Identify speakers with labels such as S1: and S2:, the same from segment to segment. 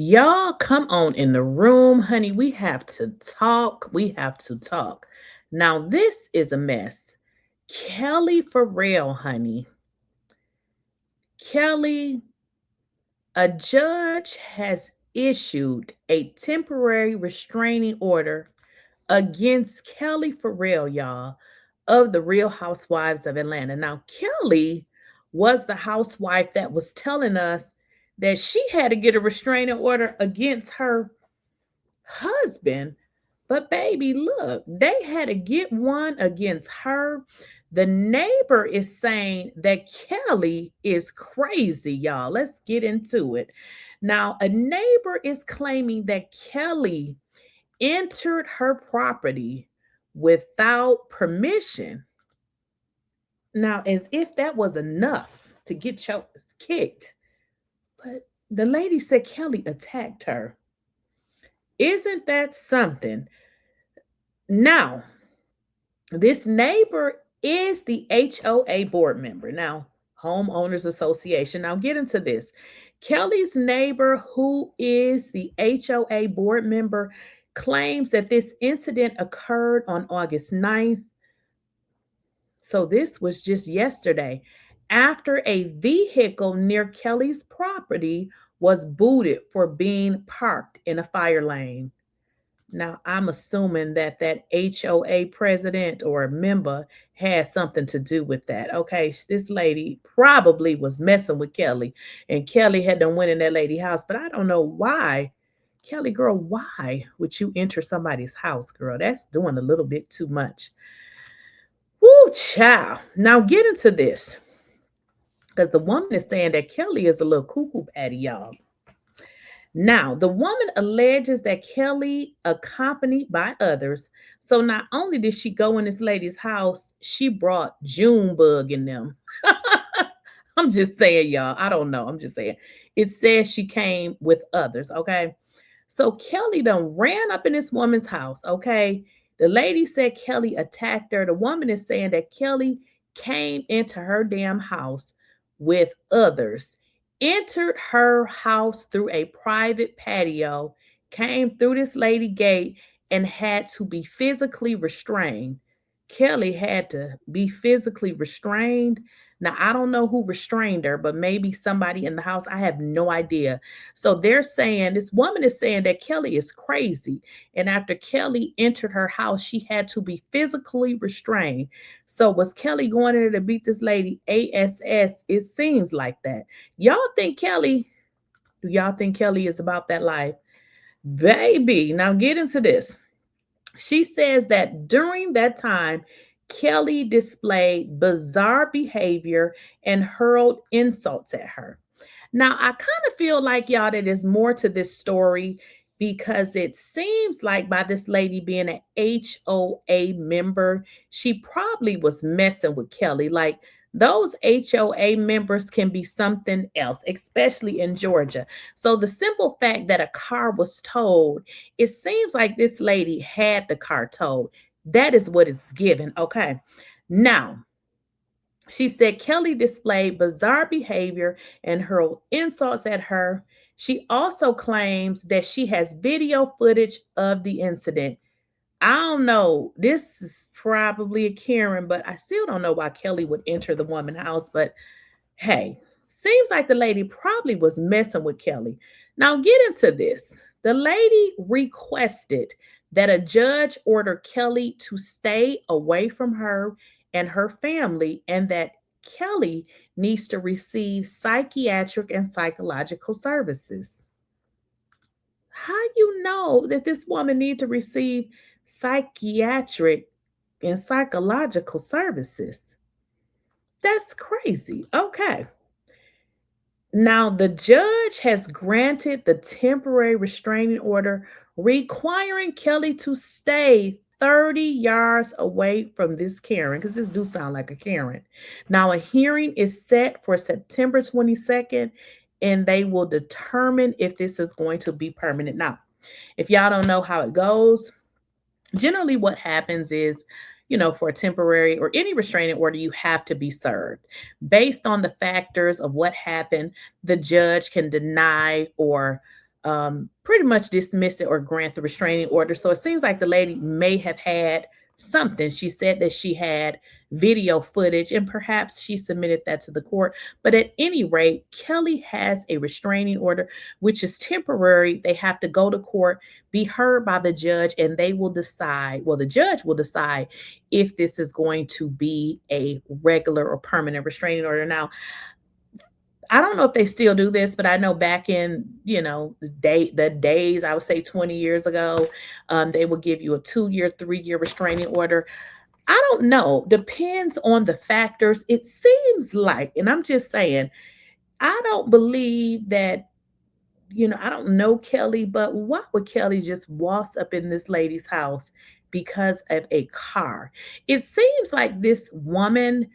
S1: Y'all come on in the room, honey. We have to talk. We have to talk. Now, this is a mess. Kelli Ferrell, honey. Kelli, a judge has issued a temporary restraining order against Kelli Ferrell, y'all, of the Real Housewives of Atlanta. Now, Kelli was the housewife that was telling us that she had to get a restraining order against her husband. But baby, look, they had to get one against her. The neighbor is saying that Kelli is crazy, y'all. Let's get into it. Now, a neighbor is claiming that Kelli entered her property without permission. Now, as if that was enough to get your ass kicked. But the lady said Kelli attacked her. Isn't that something? Now, this neighbor is the HOA board member. Now, Homeowners Association. Now, get into this. Kelli's neighbor, who is the HOA board member, claims that this incident occurred on August 9th. So, this was just yesterday after a vehicle near Kelli's property was booted for being parked in a fire lane. Now, I'm assuming that that HOA president or a member has something to do with that. Okay, this lady probably was messing with Kelli, and Kelli had done went in that lady house, but I don't know why. Kelli, girl, why would you enter somebody's house, girl? That's doing a little bit too much. Woo, child. Now get into this, because the woman is saying that Kelli is a little cuckoo patty, y'all. Now, the woman alleges that Kelli, accompanied by others, so not only did she go in this lady's house, she brought Junebug in them. I'm just saying, y'all. I don't know. I'm just saying. It says she came with others, okay? So Kelli done ran up in this woman's house, okay? The lady said Kelli attacked her. The woman is saying that Kelli came into her damn house with others, entered her house through a private patio, came through this lady gate, and had to be physically restrained. Kelli had to be physically restrained. Now, I don't know who restrained her, but maybe somebody in the house. I have no idea. So they're saying, this woman is saying that Kelli is crazy. And after Kelli entered her house, she had to be physically restrained. So was Kelli going in there to beat this lady? ASS, it seems like that. Y'all think Kelli, do y'all think Kelli is about that life? Baby, now get into this. She says that during that time, Kelli displayed bizarre behavior and hurled insults at her. Now, I kind of feel like, y'all, that there's more to this story because it seems like by this lady being an HOA member, she probably was messing with Kelli. Like, those HOA members can be something else, especially in Georgia. So, the simple fact that a car was towed, it seems like this lady had the car towed. That is what it's given. Okay. Now, she said Kelli displayed bizarre behavior and hurled insults at her. She also claims that she has video footage of the incident. I don't know. This is probably a Karen, but I still don't know why Kelli would enter the woman's house. But hey, seems like the lady probably was messing with Kelli. Now, get into this. The lady requested that a judge order Kelli to stay away from her and her family, and that Kelli needs to receive psychiatric and psychological services. How you know that this woman need to receive psychiatric and psychological services? That's crazy. Okay. Now, the judge has granted the temporary restraining order requiring Kelli to stay 30 yards away from this Karen, because this do sound like a Karen. Now, a hearing is set for September 22nd, and they will determine if this is going to be permanent. Now, if y'all don't know how it goes, generally what happens is, for a temporary or any restraining order, you have to be served. Based on the factors of what happened, the judge can deny or pretty much dismiss it or grant the restraining order. So it seems like the lady may have had something. She said that she had video footage and perhaps she submitted that to the court. But at any rate, Kelli has a restraining order, which is temporary. They have to go to court, be heard by the judge, and they will decide. Well, the judge will decide if this is going to be a regular or permanent restraining order. Now, I don't know if they still do this, but I know back in, the days, I would say 20 years ago, they would give you a 2-year, 3-year restraining order. I don't know. Depends on the factors. It seems like, and I'm just saying, I don't believe that, I don't know Kelli, but why would Kelli just waltz up in this lady's house because of a car? It seems like this woman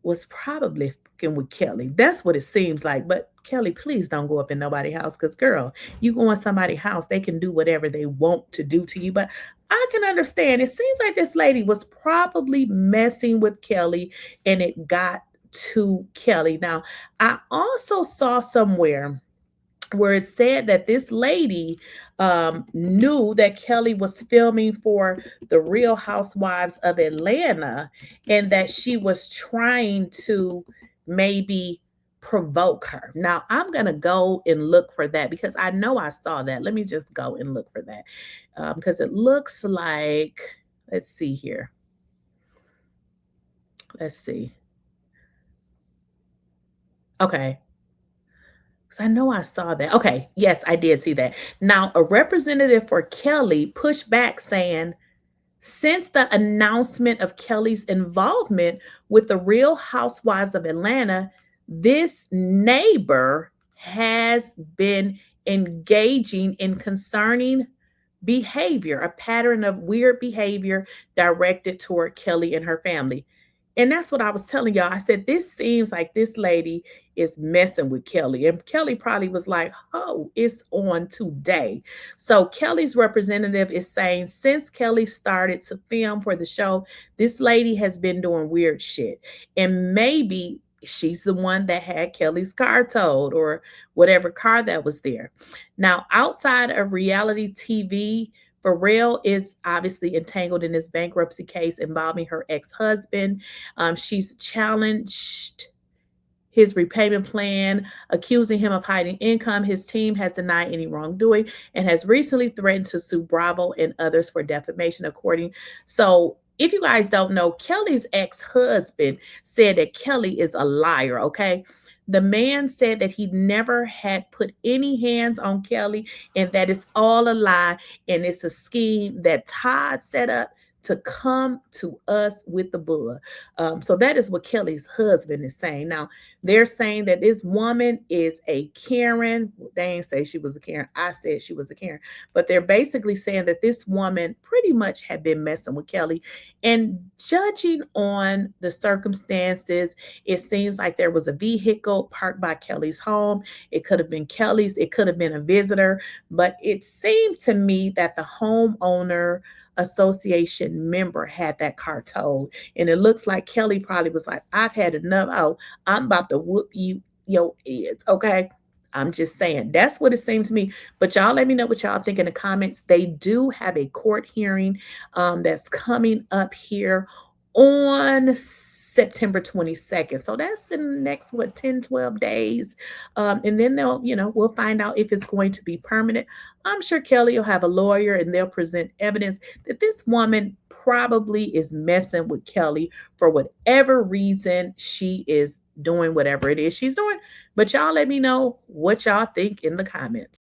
S1: was probably fucking with Kelli. That's what it seems like. But Kelli, please don't go up in nobody's house because, girl, you go in somebody's house, they can do whatever they want to do to you. But I can understand. It seems like this lady was probably messing with Kelli and it got to Kelli. Now, I also saw somewhere where it said that this lady knew that Kelli was filming for the Real Housewives of Atlanta and that she was trying to maybe provoke her. Now, I'm going to go and look for that because I know I saw that. Let me just go and look for that because it looks like, let's see here. Let's see. Okay. So I know I saw that. Okay, yes, I did see that. Now, a representative for Kelli pushed back saying, since the announcement of Kelli's involvement with the Real Housewives of Atlanta, this neighbor has been engaging in concerning behavior, a pattern of weird behavior directed toward Kelli and her family. And that's what I was telling y'all. I said, this seems like this lady is messing with Kelli. And Kelli probably was like, oh, it's on today. So Kelli's representative is saying, since Kelli started to film for the show, this lady has been doing weird shit. And maybe she's the one that had Kelli's car towed or whatever car that was there. Now, outside of reality TV, Ferrell is obviously entangled in this bankruptcy case involving her ex-husband. She's challenged his repayment plan, accusing him of hiding income. His team has denied any wrongdoing and has recently threatened to sue Bravo and others for defamation, according. So if you guys don't know, Kelli's ex-husband said that Kelli is a liar, okay? The man said that he never had put any hands on Kelli and that it's all a lie and it's a scheme that Todd set up to come to us with the bull. So that is what Kelli's husband is saying. Now, they're saying that this woman is a Karen. They ain't say she was a Karen. I said she was a Karen. But they're basically saying that this woman pretty much had been messing with Kelli. And judging on the circumstances, it seems like there was a vehicle parked by Kelli's home. It could have been Kelli's. It could have been a visitor. But it seemed to me that the homeowner association member had that car towed. And it looks like Kelli probably was like, I've had enough. Oh, I'm about to whoop you your ears. Okay. I'm just saying that's what it seems to me. But y'all let me know what y'all think in the comments. They do have a court hearing that's coming up here on September 22nd. So that's in the next, 10, 12 days. And then we'll find out if it's going to be permanent. I'm sure Kelli will have a lawyer and they'll present evidence that this woman probably is messing with Kelli for whatever reason she is doing whatever it is she's doing. But y'all let me know what y'all think in the comments.